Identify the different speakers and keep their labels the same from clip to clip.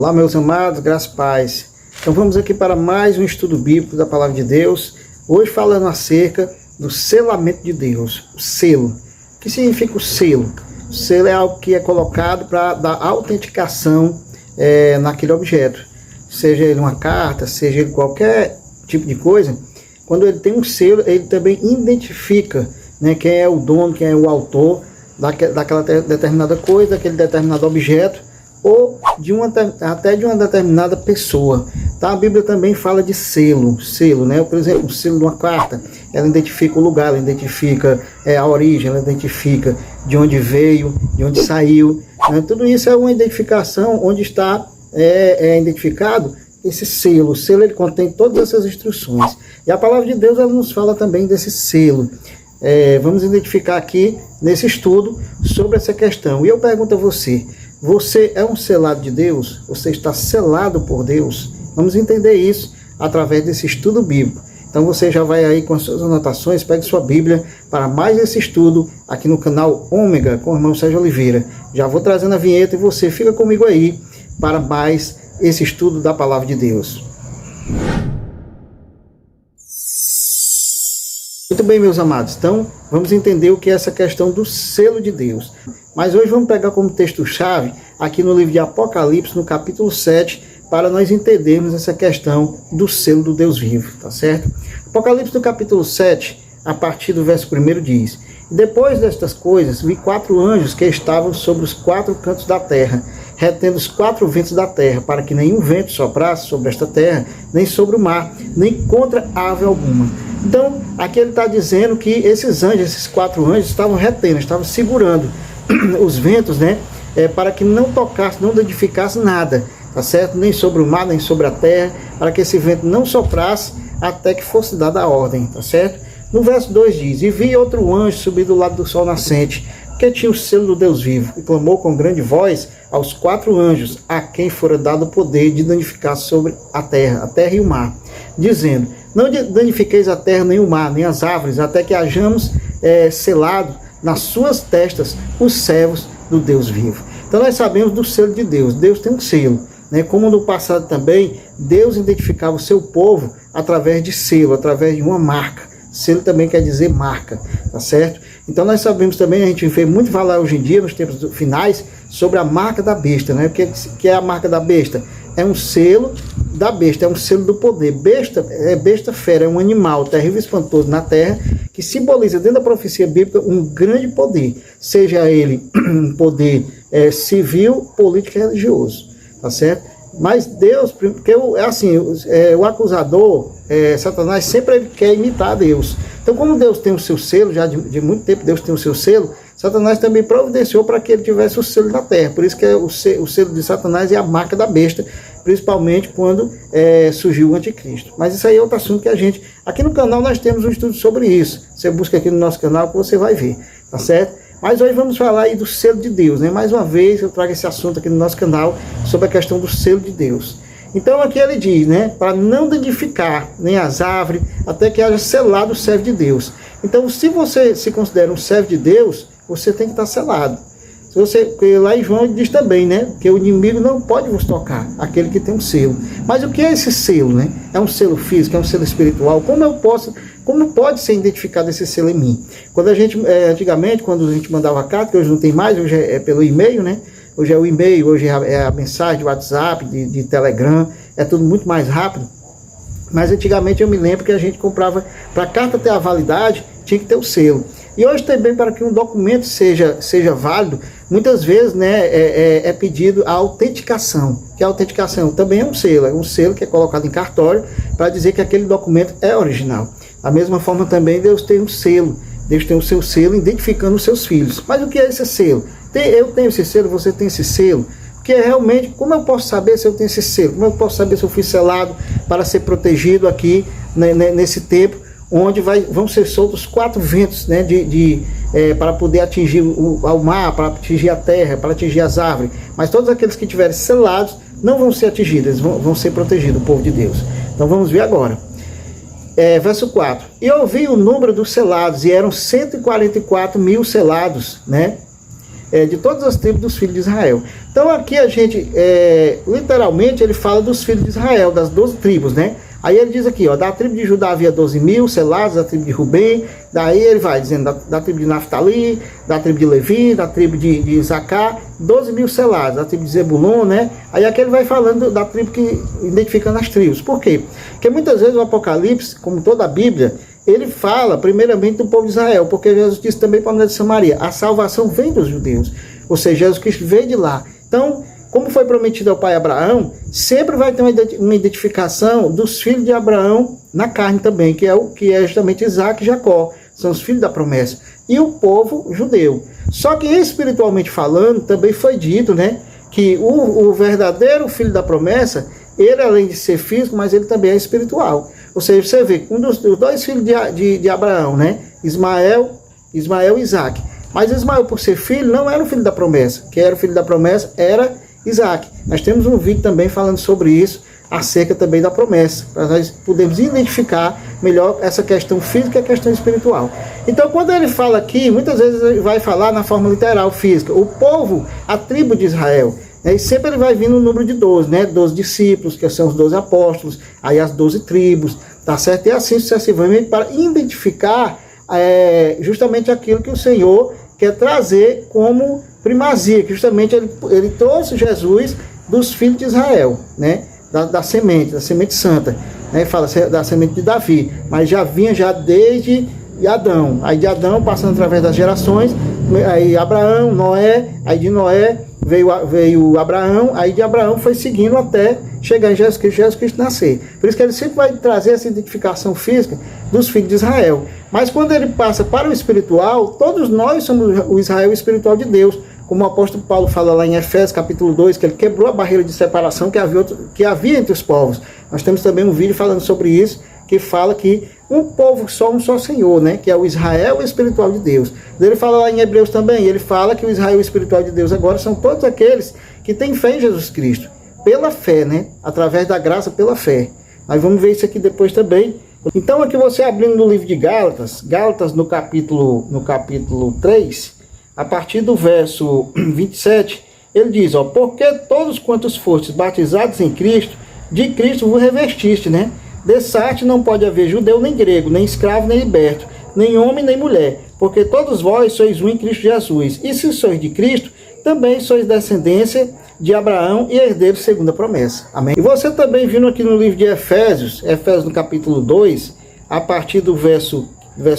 Speaker 1: Olá, meus amados, graças e paz. Então vamos aqui para mais um estudo bíblico da Palavra de Deus. Hoje falando acerca do selamento de Deus, o selo. O que significa o selo? O selo é algo que é colocado para dar autenticação naquele objeto. Seja ele uma carta, seja ele qualquer tipo de coisa. Quando ele tem um selo, ele também identifica, né, quem é o dono, quem é o autor daquela determinada coisa, daquele determinado objeto, ou até de uma determinada pessoa. Tá? A Bíblia também fala de selo, né? Por exemplo, o selo de uma carta, ela identifica o lugar, ela identifica a origem, ela identifica de onde veio, de onde saiu, né? Tudo isso é uma identificação onde está identificado esse selo. O selo, ele contém todas essas instruções. E a palavra de Deus, ela nos fala também desse selo. Vamos identificar aqui nesse estudo sobre essa questão. E eu pergunto a você: você é um selado de Deus? Você está selado por Deus? Vamos entender isso através desse estudo bíblico. Então você já vai aí com as suas anotações, pegue sua Bíblia para mais esse estudo aqui no canal Ômega com o irmão Sérgio Oliveira. Já vou trazendo a vinheta e você fica comigo aí para mais esse estudo da Palavra de Deus. Muito bem, meus amados, então vamos entender o que é essa questão do selo de Deus. Mas hoje vamos pegar como texto-chave aqui no livro de Apocalipse, no capítulo 7, para nós entendermos essa questão do selo do Deus vivo, tá certo? Apocalipse no capítulo 7, a partir do verso 1 diz: depois destas coisas, vi 4 anjos que estavam sobre os 4 cantos da terra, retendo os 4 ventos da terra, para que nenhum vento soprasse sobre esta terra, nem sobre o mar, nem contra ave alguma. Então, aqui ele está dizendo que esses anjos, esses 4 anjos, estavam retendo, estavam segurando os ventos, né? Para que não tocasse, não danificasse nada, tá certo? Nem sobre o mar, nem sobre a terra, para que esse vento não soprasse até que fosse dada a ordem, tá certo? No verso 2 diz: e vi outro anjo subir do lado do sol nascente, que tinha o selo do Deus vivo, e clamou com grande voz aos 4 anjos, a quem fora dado o poder de danificar sobre a terra e o mar, dizendo: não danifiqueis a terra, nem o mar, nem as árvores, até que hajamos selado nas suas testas os servos do Deus vivo. Então nós sabemos do selo de Deus. Deus tem um selo, né? Como no passado também, Deus identificava o seu povo através de selo, através de uma marca. Selo também quer dizer marca, tá certo? Então nós sabemos também, a gente vê muito falar hoje em dia, nos tempos finais, sobre a marca da besta, né? O que é a marca da besta? É um selo da besta, é um selo do poder. Besta fera, é um animal terrível e espantoso na terra, que simboliza dentro da profecia bíblica um grande poder, seja ele um poder civil, político e religioso, tá certo? Mas Deus, porque o acusador, Satanás, sempre ele quer imitar Deus. Então, como Deus tem o seu selo, já de muito tempo Deus tem o seu selo, Satanás também providenciou para que ele tivesse o selo na terra. Por isso que o selo de Satanás é a marca da besta, principalmente quando surgiu o anticristo. Mas isso aí é outro assunto que aqui no canal nós temos um estudo sobre isso. Você busca aqui no nosso canal que você vai ver, tá certo? Mas hoje vamos falar aí do selo de Deus, né? Mais uma vez eu trago esse assunto aqui no nosso canal sobre a questão do selo de Deus. Então aqui ele diz, né? Para não danificar nem as árvores, até que haja selado o servo de Deus. Então, se você se considera um servo de Deus, você tem que estar selado. Porque lá em João diz também, né? Que o inimigo não pode vos tocar, aquele que tem um selo. Mas o que é esse selo, né? É um selo físico, é um selo espiritual. Como pode ser identificado esse selo em mim? Quando antigamente, quando a gente mandava carta, que hoje não tem mais, hoje é pelo e-mail, né? Hoje é o e-mail, hoje é a mensagem de WhatsApp, de Telegram, é tudo muito mais rápido. Mas antigamente eu me lembro que a gente comprava, para a carta ter a validade, tinha que ter o selo. E hoje também, para que um documento seja válido, muitas vezes, né, é pedido a autenticação, que a autenticação também é um selo que é colocado em cartório para dizer que aquele documento é original. Da mesma forma também Deus tem um selo, Deus tem o seu selo identificando os seus filhos. Mas o que é esse selo? Eu tenho esse selo, você tem esse selo? Porque realmente, como eu posso saber se eu tenho esse selo? Como eu posso saber se eu fui selado para ser protegido aqui, né, nesse tempo, onde vão ser soltos 4 ventos, né, para poder atingir o mar, para atingir a terra, para atingir as árvores. Mas todos aqueles que estiverem selados não vão ser atingidos, eles vão ser protegidos, o povo de Deus. Então vamos ver agora. Verso 4. E ouvi o número dos selados, e eram 144 mil selados, né? de todas as tribos dos filhos de Israel. Então aqui a gente, literalmente, ele fala dos filhos de Israel, das 12 tribos, né? Aí ele diz aqui, ó, da tribo de Judá havia 12.000 selados, da tribo de Rubem, daí ele vai dizendo da tribo de Naftali, da tribo de Levi, da tribo de Isacar, 12.000 selados, da tribo de Zebulon, né? Aí aqui ele vai falando da tribo que identificando as tribos. Por quê? Porque muitas vezes o Apocalipse, como toda a Bíblia, ele fala primeiramente do povo de Israel, porque Jesus disse também para a mulher de Samaria, a salvação vem dos judeus, ou seja, Jesus Cristo veio de lá. Então, como foi prometido ao pai Abraão, sempre vai ter uma identificação dos filhos de Abraão na carne também, que é justamente Isaac e Jacó, são os filhos da promessa, e o povo judeu. Só que espiritualmente falando, também foi dito, né, que o verdadeiro filho da promessa, ele além de ser físico, mas ele também é espiritual. Ou seja, você vê, os dois filhos de Abraão, né, Ismael e Isaac. Mas Ismael, por ser filho, não era o filho da promessa. Quem era o filho da promessa era Isaac. Nós temos um vídeo também falando sobre isso, acerca também da promessa, para nós podermos identificar melhor essa questão física e a questão espiritual. Então, quando ele fala aqui, muitas vezes ele vai falar na forma literal, física, o povo, a tribo de Israel, né? E sempre ele vai vir no número de 12, né? 12 discípulos, que são os 12 apóstolos, aí as 12 tribos, tá certo? E assim sucessivamente, para identificar justamente aquilo que o Senhor quer trazer como primazia, que justamente ele trouxe Jesus dos filhos de Israel, né? Da semente santa, né? Fala da semente de Davi, mas já vinha desde Adão, aí de Adão passando através das gerações, aí Abraão, Noé, aí de Noé veio Abraão, aí de Abraão foi seguindo até chegar em Jesus Cristo nascer. Por isso que ele sempre vai trazer essa identificação física dos filhos de Israel. Mas quando ele passa para o espiritual, todos nós somos o Israel espiritual de Deus, como o apóstolo Paulo fala lá em Efésios capítulo 2, que ele quebrou a barreira de separação que havia entre os povos. Nós temos também um vídeo falando sobre isso, que fala que um povo só, um só Senhor, né? Que é o Israel espiritual de Deus. Ele fala lá em Hebreus também, ele fala que o Israel espiritual de Deus agora são todos aqueles que têm fé em Jesus Cristo, pela fé, né? Através da graça, pela fé. Nós vamos ver isso aqui depois também. Então aqui você abrindo no livro de Gálatas no capítulo 3, a partir do verso 27, ele diz, ó, porque todos quantos fostes batizados em Cristo, de Cristo vos revestiste, né? Dessa arte não pode haver judeu nem grego, nem escravo nem liberto, nem homem nem mulher, porque todos vós sois um em Cristo Jesus. E se sois de Cristo, também sois descendência de Abraão e herdeiros segundo a promessa. Amém? E você também vindo aqui no livro de Efésios no capítulo 2, a partir do verso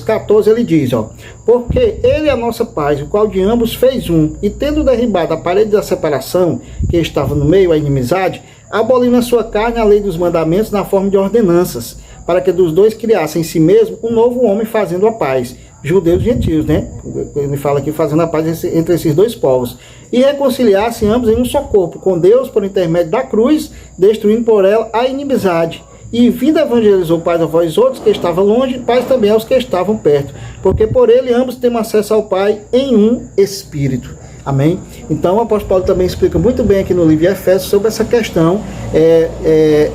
Speaker 1: 14, ele diz, ó, porque ele é a nossa paz, o qual de ambos fez um, e tendo derribado a parede da separação, que estava no meio, a inimizade, aboliu na sua carne a lei dos mandamentos na forma de ordenanças, para que dos dois criassem em si mesmo um novo homem fazendo a paz, judeus e gentios, né? Ele fala aqui fazendo a paz entre esses dois povos, e reconciliassem ambos em um só corpo, com Deus por intermédio da cruz, destruindo por ela a inimizade. E vindo evangelizou paz a vós outros que estavam longe, paz também aos que estavam perto, porque por ele ambos temos acesso ao Pai em um Espírito. Amém? Então o apóstolo Paulo também explica muito bem aqui no livro de Efésios sobre essa questão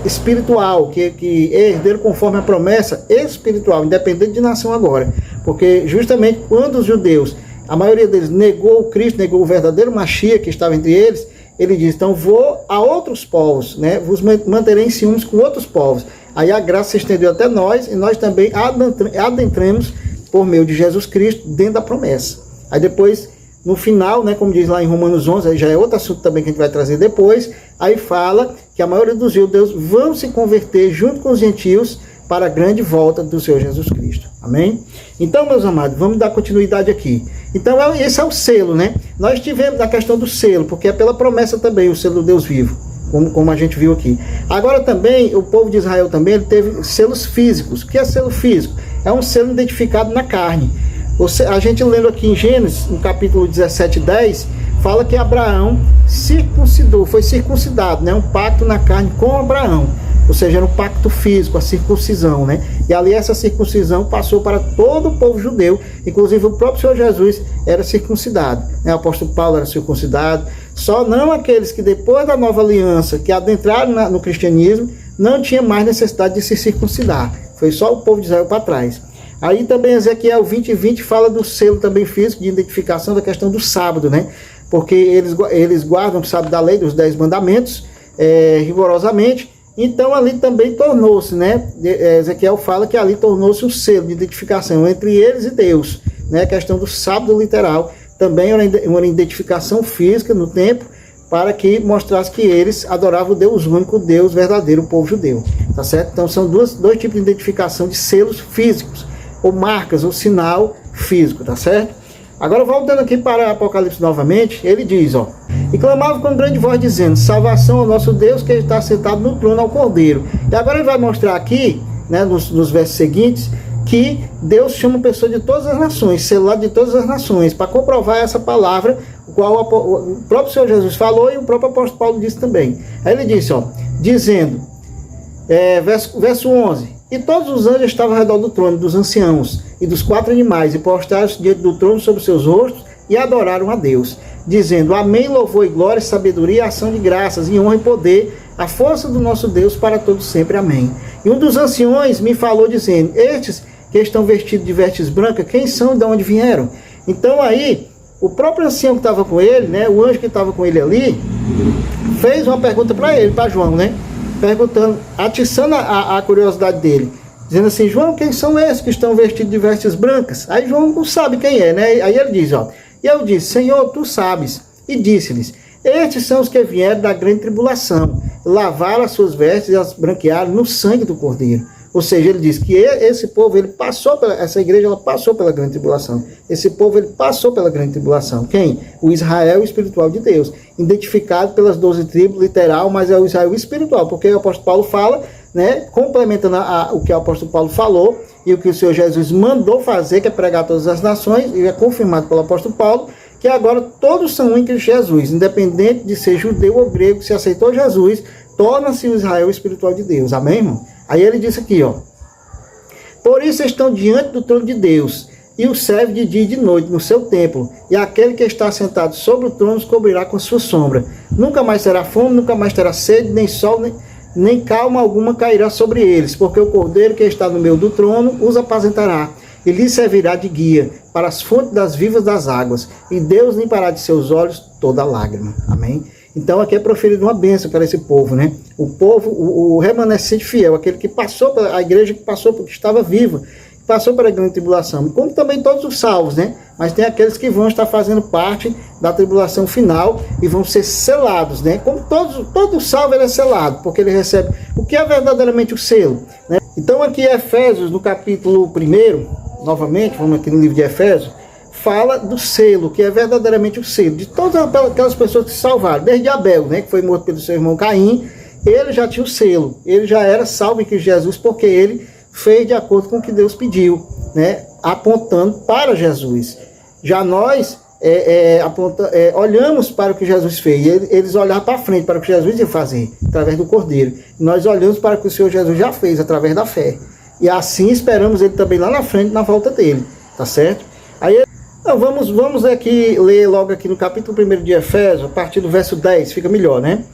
Speaker 1: espiritual, que é herdeiro conforme a promessa espiritual, independente de nação agora. Porque justamente quando os judeus, a maioria deles negou o Cristo, negou o verdadeiro Mashiach que estava entre eles, ele diz, então vou a outros povos, né? Vos manterei em ciúmes com outros povos. Aí a graça se estendeu até nós, e nós também adentremos por meio de Jesus Cristo dentro da promessa. Aí depois, no final, né, como diz lá em Romanos 11, aí já é outro assunto também que a gente vai trazer depois, aí fala que a maioria dos judeus vão se converter junto com os gentios para a grande volta do Senhor Jesus Cristo. Amém? Então, meus amados, vamos dar continuidade aqui. Então, esse é o selo, né? Nós tivemos a questão do selo, porque é pela promessa também, o selo do Deus vivo, como a gente viu aqui. Agora também, o povo de Israel também, ele teve selos físicos. O que é selo físico? É um selo identificado na carne. A gente lendo aqui em Gênesis, no capítulo 17:10, fala que Abraão foi circuncidado, né? Um pacto na carne com Abraão. Ou seja, era um pacto físico, a circuncisão, né? E ali essa circuncisão passou para todo o povo judeu, inclusive o próprio Senhor Jesus era circuncidado, né? O apóstolo Paulo era circuncidado, só não aqueles que depois da nova aliança, que adentraram no cristianismo, não tinha mais necessidade de se circuncidar. Foi só o povo de Israel para trás. Aí também Ezequiel 20:20 fala do selo também físico de identificação da questão do sábado, né? Porque eles guardam o sábado da lei, dos 10 mandamentos, rigorosamente. Então ali também tornou-se, né? Ezequiel fala que ali tornou-se um selo de identificação entre eles e Deus, né? A questão do sábado literal também era uma identificação física no templo, para que mostrasse que eles adoravam o Deus único, o Deus verdadeiro, o povo judeu, tá certo? Então são dois tipos de identificação de selos físicos, ou marcas, ou sinal físico, tá certo? Agora voltando aqui para Apocalipse novamente, ele diz, ó: e clamava com grande voz dizendo, salvação ao nosso Deus que está sentado no trono, ao Cordeiro. E agora ele vai mostrar aqui, né, nos versos seguintes, que Deus chama pessoas de todas as nações, selado de todas as nações, para comprovar essa palavra, o qual o próprio Senhor Jesus falou e o próprio apóstolo Paulo disse também. Aí ele disse, ó, dizendo, verso 11, e todos os anjos estavam ao redor do trono, dos anciãos e dos 4 animais, e prostraram-se diante do trono sobre seus rostos, e adoraram a Deus, dizendo, amém, louvor e glória, sabedoria, ação de graças, e honra e poder, a força do nosso Deus para todos sempre, amém. E um dos anciões me falou dizendo, estes que estão vestidos de vestes brancas, quem são e de onde vieram? Então aí, o próprio ancião que estava com ele, né, o anjo que estava com ele ali, fez uma pergunta para ele, para João, né, perguntando, atiçando a curiosidade dele, dizendo assim, João, quem são esses que estão vestidos de vestes brancas? Aí João não sabe quem é, né, aí ele diz, ó, e eu disse, Senhor, tu sabes, e disse-lhes, estes são os que vieram da grande tribulação, lavaram as suas vestes e as branquearam no sangue do Cordeiro. Ou seja, ele diz que esse povo, essa igreja, ela passou pela grande tribulação. Esse povo, ele passou pela grande tribulação. Quem? O Israel espiritual de Deus. Identificado pelas 12 tribos, literal, mas é o Israel espiritual. Porque o apóstolo Paulo fala, né, complementando o que o apóstolo Paulo falou, e o que o Senhor Jesus mandou fazer, que é pregar a todas as nações, e é confirmado pelo apóstolo Paulo, que agora todos são um em Cristo Jesus. Independente de ser judeu ou grego, se aceitou Jesus, torna-se o Israel espiritual de Deus. Amém, irmão? Aí ele disse aqui, ó, por isso estão diante do trono de Deus, e o serve de dia e de noite no seu templo, e aquele que está sentado sobre o trono os cobrirá com sua sombra. Nunca mais terá fome, nunca mais terá sede, nem sol, nem calma alguma cairá sobre eles, porque o Cordeiro que está no meio do trono os apacentará, e lhes servirá de guia para as fontes das vivas das águas, e Deus limpará de seus olhos toda lágrima. Amém? Então aqui é proferido uma bênção para esse povo, né? O povo, o remanescente fiel, aquele que passou a igreja que passou, porque estava viva, passou pela grande tribulação, como também todos os salvos, né? Mas tem aqueles que vão estar fazendo parte da tribulação final e vão ser selados, né? Como todo salvo ele é selado, porque ele recebe o que é verdadeiramente o selo, né? Então aqui Efésios, no capítulo 1, novamente, vamos aqui no livro de Efésios, fala do selo, que é verdadeiramente o selo de todas aquelas pessoas que se salvaram, desde Abel, né, que foi morto pelo seu irmão Caim, ele já tinha o selo, ele já era salvo em Cristo Jesus, porque ele fez de acordo com o que Deus pediu, né, apontando para Jesus. Já nós olhamos para o que Jesus fez, eles olharam para frente, para o que Jesus ia fazer, através do Cordeiro. Nós olhamos para o que o Senhor Jesus já fez, através da fé. E assim esperamos ele também lá na frente, na volta dele, tá certo? Aí então, vamos aqui ler logo aqui no capítulo 1 de Efésios, a partir do verso 10, fica melhor, né?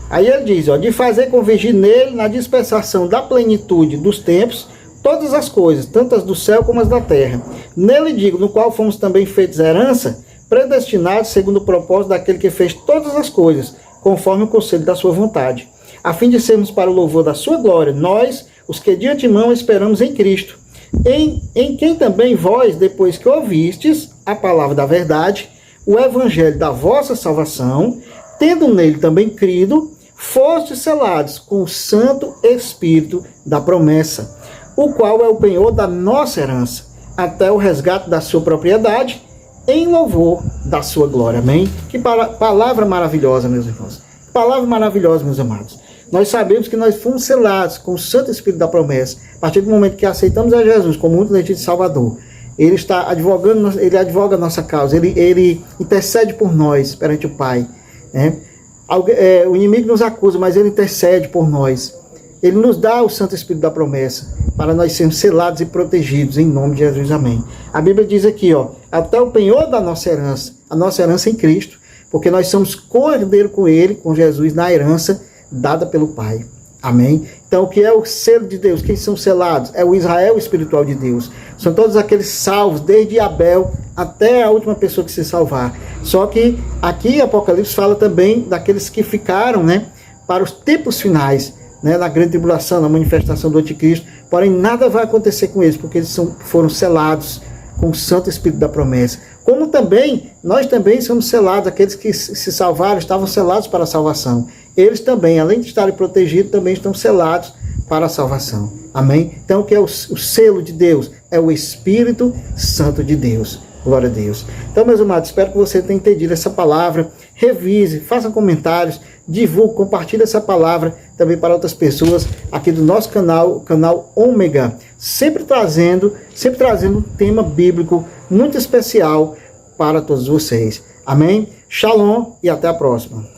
Speaker 1: Aí ele diz, ó, de fazer convergir nele, na dispensação da plenitude dos tempos, todas as coisas, tanto as do céu como as da terra. Nele digo, no qual fomos também feitos herança, predestinados segundo o propósito daquele que fez todas as coisas, conforme o conselho da sua vontade, a fim de sermos para o louvor da sua glória, nós, os que de antemão esperamos em Cristo, em quem também vós, depois que ouvistes a palavra da verdade, o evangelho da vossa salvação, tendo nele também crido, fostes selados com o Santo Espírito da promessa, o qual é o penhor da nossa herança, até o resgate da sua propriedade, em louvor da sua glória. Amém? Que palavra maravilhosa, meus irmãos. Palavra maravilhosa, meus amados. Nós sabemos que nós fomos selados com o Santo Espírito da promessa. A partir do momento que aceitamos a Jesus como único legítimo Salvador, ele está advogando, ele advoga a nossa causa, ele intercede por nós perante o Pai, né? O inimigo nos acusa, mas ele intercede por nós. Ele nos dá o Santo Espírito da promessa, para nós sermos selados e protegidos, em nome de Jesus, amém. A Bíblia diz aqui, ó, até o penhor da nossa herança, a nossa herança em Cristo, porque nós somos co-herdeiro com ele, com Jesus, na herança dada pelo Pai. Amém? Então, o que é o selo de Deus? Quem são selados? É o Israel espiritual de Deus. São todos aqueles salvos, desde Abel até a última pessoa que se salvar. Só que aqui Apocalipse fala também daqueles que ficaram, né, para os tempos finais, né, na grande tribulação, na manifestação do anticristo. Porém, nada vai acontecer com eles, porque eles foram selados com o Santo Espírito da promessa. Como também, nós também somos selados, aqueles que se salvaram, estavam selados para a salvação. Eles também, além de estarem protegidos, também estão selados para a salvação. Amém? Então, o que é o selo de Deus? É o Espírito Santo de Deus. Glória a Deus. Então, meus amados, espero que você tenha entendido essa palavra. Revise, faça comentários, divulgue, compartilhe essa palavra também para outras pessoas aqui do nosso canal, o canal Ômega, sempre trazendo um tema bíblico muito especial para todos vocês. Amém? Shalom e até a próxima.